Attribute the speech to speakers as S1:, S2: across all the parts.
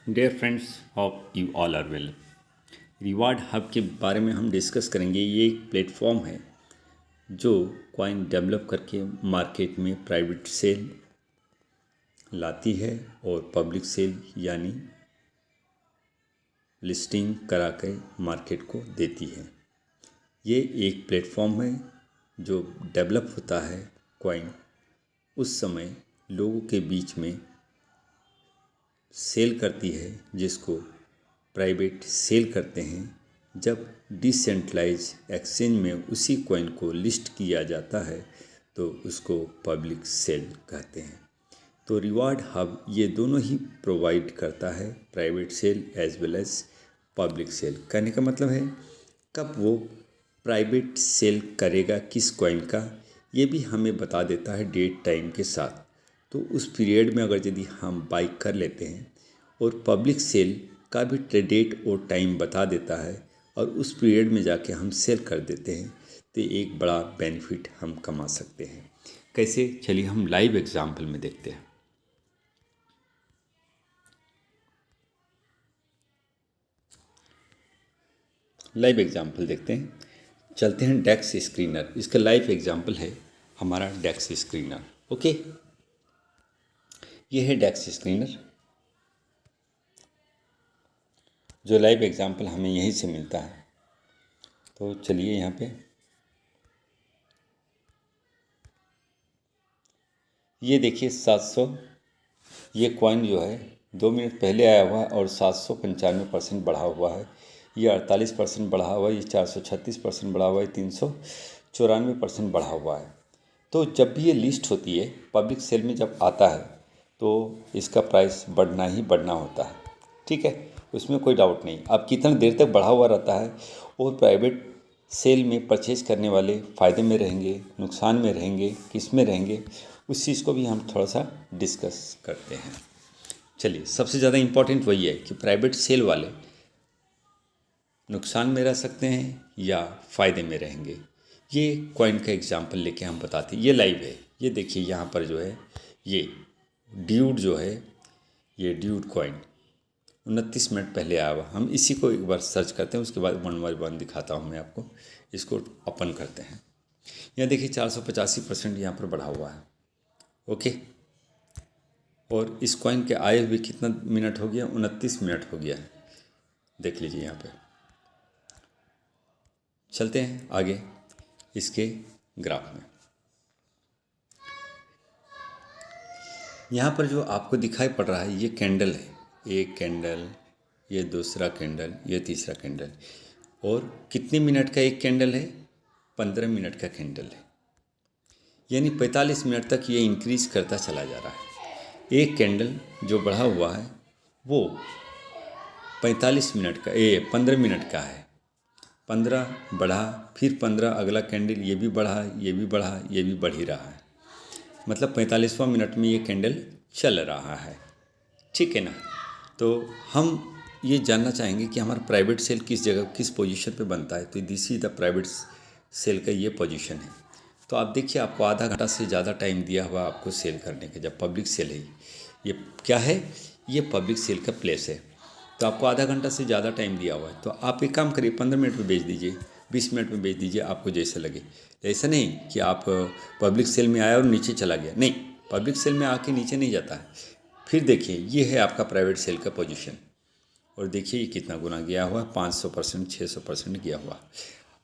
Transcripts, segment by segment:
S1: Dear friends, hope you all are well. Reward Hub के बारे में हम डिस्कस करेंगे। ये एक प्लेटफॉर्म है जो कॉइन डेवलप करके मार्केट में प्राइवेट सेल लाती है और पब्लिक सेल यानी लिस्टिंग करा के मार्केट को देती है। ये एक प्लेटफॉर्म है जो डेवलप होता है कॉइन उस समय लोगों के बीच में सेल करती है, जिसको प्राइवेट सेल करते हैं। जब डिसेंट्रलाइज एक्सचेंज में उसी कॉइन को लिस्ट किया जाता है तो उसको पब्लिक सेल कहते हैं। तो रिवार्ड हब ये दोनों ही प्रोवाइड करता है, private sale as well as public sale. कहने का मतलब है कब वो प्राइवेट सेल करेगा किस कॉइन का, ये भी हमें बता देता है डेट टाइम के साथ। तो उस पीरियड में अगर यदि हम बाई कर लेते हैं और पब्लिक सेल का भी डेट और टाइम बता देता है और उस पीरियड में जाके हम सेल कर देते हैं तो एक बड़ा बेनिफिट हम कमा सकते हैं। कैसे, चलिए हम लाइव एग्जांपल में देखते हैं। लाइव एग्जांपल देखते हैं। चलते हैं डेक्स स्क्रीनर। इसका लाइव एग्जांपल है हमारा डेक्स स्क्रीनर। ओके, ये है डेक्स स्क्रीनर जो लाइव एग्जांपल हमें यहीं से मिलता है। तो चलिए यहाँ पे ये देखिए 700, ये कॉइन जो है 2 मिनट पहले आया हुआ है और 795% बढ़ा हुआ है। ये 48% बढ़ा हुआ है, ये 436% बढ़ा हुआ है, 394% बढ़ा हुआ है। तो जब भी ये लिस्ट होती है पब्लिक सेल में जब आता है तो इसका प्राइस बढ़ना ही बढ़ना होता है, ठीक है, उसमें कोई डाउट नहीं। अब कितना देर तक बढ़ा हुआ रहता है और प्राइवेट सेल में परचेज करने वाले फ़ायदे में रहेंगे, नुकसान में रहेंगे, किस में रहेंगे, उस चीज़ को भी हम थोड़ा सा डिस्कस करते हैं। चलिए, सबसे ज़्यादा इम्पॉर्टेंट वही है कि प्राइवेट सेल वाले नुकसान में रह सकते हैं या फ़ायदे में रहेंगे। ये कॉइन का एग्जांपल लेके हम बताते हैं। ये लाइव है, ये देखिए यहाँ पर जो है ये ड्यूड जो है, ये ड्यूड कॉइन 29 मिनट पहले आया हुआ। हम इसी को एक बार सर्च करते हैं, उसके बाद 1 बाय 1 दिखाता हूँ मैं आपको। इसको ओपन करते हैं। यहाँ देखिए 485% यहाँ पर बढ़ा हुआ है। ओके, और इस कॉइन के आए हुए कितना मिनट हो गया, 29 मिनट हो गया है। देख लीजिए यहाँ पे। चलते हैं आगे इसके ग्राफ में। यहाँ पर जो आपको दिखाई पड़ रहा है ये कैंडल है, एक कैंडल, ये दूसरा कैंडल, ये तीसरा कैंडल। और कितने मिनट का एक कैंडल है, 15 मिनट का कैंडल है, यानी 45 मिनट तक ये इंक्रीज करता चला जा रहा है। एक कैंडल जो बढ़ा हुआ है वो 45 मिनट का, 15 मिनट का है। 15 बढ़ा, फिर 15 अगला कैंडल, ये भी बढ़ा, ये भी बढ़ा, ये भी बढ़ ही रहा है। मतलब 45वां मिनट में ये कैंडल चल रहा है, ठीक है ना। तो हम ये जानना चाहेंगे कि हमारा प्राइवेट सेल किस जगह, किस पोजीशन पे बनता है। तो this is the private sale का ये पोजीशन है। तो आप देखिए, आपको आधा घंटा से ज़्यादा टाइम दिया हुआ आपको सेल करने का। जब पब्लिक सेल है, ये क्या है, ये पब्लिक सेल का प्लेस है। तो आपको आधा घंटा से ज़्यादा टाइम दिया हुआ है। तो आप एक काम करिए, 15 मिनट में बेच दीजिए, 20 मिनट में बेच दीजिए, आपको जैसा लगे। ऐसा नहीं कि आप पब्लिक सेल में आया और नीचे चला गया, नहीं, पब्लिक सेल में आके नीचे नहीं जाता है। फिर देखिए, ये है आपका प्राइवेट सेल का पोजीशन और देखिए ये कितना गुना गया हुआ है, 500%, 600% गया हुआ।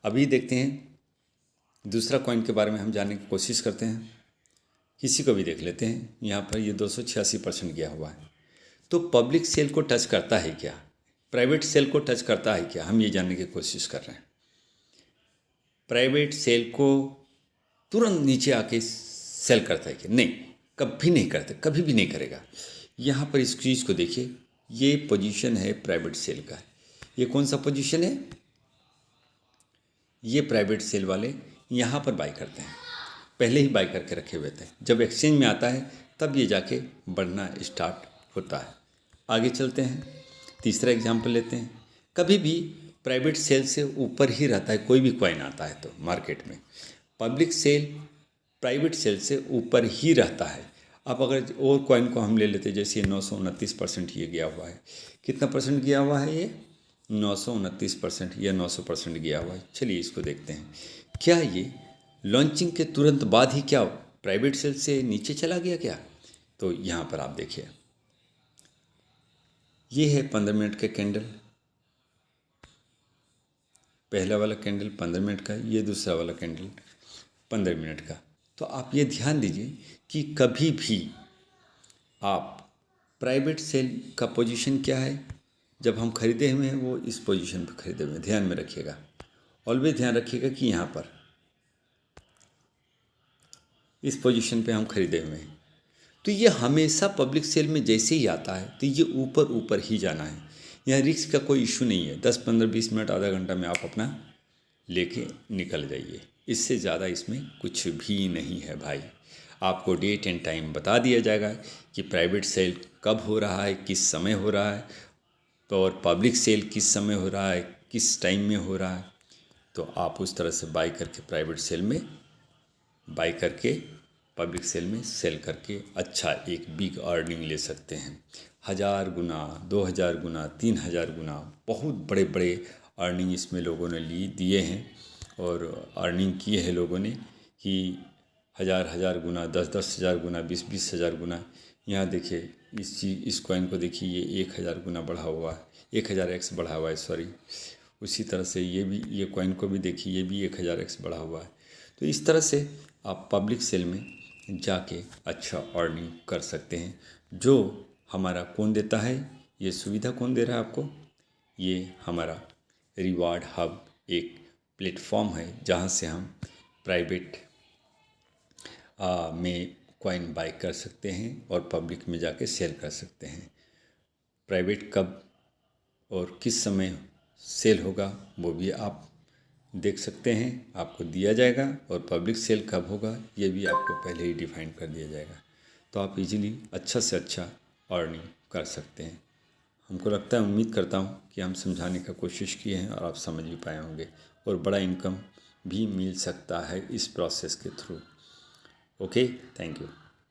S1: अभी देखते हैं दूसरा कॉइन के बारे में, हम जानने की कोशिश करते हैं। किसी को भी देख लेते हैं। यहाँ पर ये 286% गया हुआ है। तो पब्लिक सेल को टच करता है क्या, प्राइवेट सेल को टच करता है क्या, हम ये जानने की कोशिश कर रहे हैं। प्राइवेट सेल को तुरंत नीचे आके सेल करता है क्या, नहीं, कभी नहीं करता, कभी भी नहीं करेगा। यहाँ पर इस चीज़ को देखिए, ये पोजीशन है प्राइवेट सेल का। ये कौन सा पोजीशन है, ये प्राइवेट सेल वाले यहाँ पर बाई करते हैं, पहले ही बाई करके रखे हुए थे। जब एक्सचेंज में आता है तब ये जाके बढ़ना स्टार्ट होता है। आगे चलते हैं, तीसरा एग्जाम्पल लेते हैं। कभी भी प्राइवेट सेल से ऊपर ही रहता है, कोई भी कॉइन आता है तो मार्केट में पब्लिक सेल प्राइवेट सेल से ऊपर ही रहता है। अब अगर और कॉइन को हम ले लेते, जैसे 929% ये गया हुआ है, कितना परसेंट गया हुआ है ये? 929% या 900% गया हुआ है। चलिए इसको देखते हैं, क्या ये लॉन्चिंग के तुरंत बाद ही क्या प्राइवेट सेल से नीचे चला गया क्या? तो यहाँ पर आप देखिए, ये है 15 मिनट का कैंडल, पहला वाला कैंडल 15 मिनट का, ये दूसरा वाला कैंडल 15 मिनट का। तो आप ये ध्यान दीजिए कि कभी भी आप प्राइवेट सेल का पोजीशन क्या है, जब हम खरीदे हुए हैं वो इस पोजीशन पर खरीदे हुए हैं, ध्यान में रखिएगा। ऑलवेज ध्यान रखिएगा कि यहाँ पर इस पोजीशन पे हम खरीदे हुए हैं। तो ये हमेशा पब्लिक सेल में जैसे ही आता है तो ये ऊपर ऊपर ही जाना है। यहाँ रिस्क का कोई इशू नहीं है। 10, 15, 20 मिनट, आधा घंटा में आप अपना लेके निकल जाइए, इससे ज़्यादा इसमें कुछ भी नहीं है भाई। आपको डेट एंड टाइम बता दिया जाएगा कि प्राइवेट सेल कब हो रहा है, किस समय हो रहा है, तो और पब्लिक सेल किस समय हो रहा है, किस टाइम में हो रहा है। तो आप उस तरह से बाई करके प्राइवेट सेल में बाई करके पब्लिक सेल में सेल करके अच्छा एक बिग अर्निंग ले सकते हैं। 1000 गुना, 2000 गुना, 3000 गुना, बहुत बड़े बड़े अर्निंग इसमें लोगों ने दिए हैं और अर्निंग की है लोगों ने कि 1000 गुना, 10,000 गुना, 20,000 गुना। यहाँ देखिए इस कॉइन को देखिए, ये 1000 गुना बढ़ा हुआ है, 1000x बढ़ा हुआ है, सॉरी। उसी तरह से ये कॉइन को भी देखिए, ये भी 1000x बढ़ा हुआ है। तो इस तरह से आप पब्लिक सेल में जाके अच्छा अर्निंग कर सकते हैं। जो हमारा कौन देता है, ये सुविधा कौन दे रहा है आपको? ये हमारा रिवार्ड हब एक प्लेटफॉर्म है जहाँ से हम प्राइवेट में कॉइन बाय कर सकते हैं और पब्लिक में जाके सेल कर सकते हैं। प्राइवेट कब और किस समय सेल होगा वो भी आप देख सकते हैं, आपको दिया जाएगा। और पब्लिक सेल कब होगा ये भी आपको पहले ही डिफाइन कर दिया जाएगा। तो आप इजीली अच्छा से अच्छा अर्निंग कर सकते हैं। हमको लगता है, उम्मीद करता हूँ कि हम समझाने का कोशिश किए हैं और आप समझ भी पाए होंगे, और बड़ा इनकम भी मिल सकता है इस प्रोसेस के थ्रू। Okay, thank you.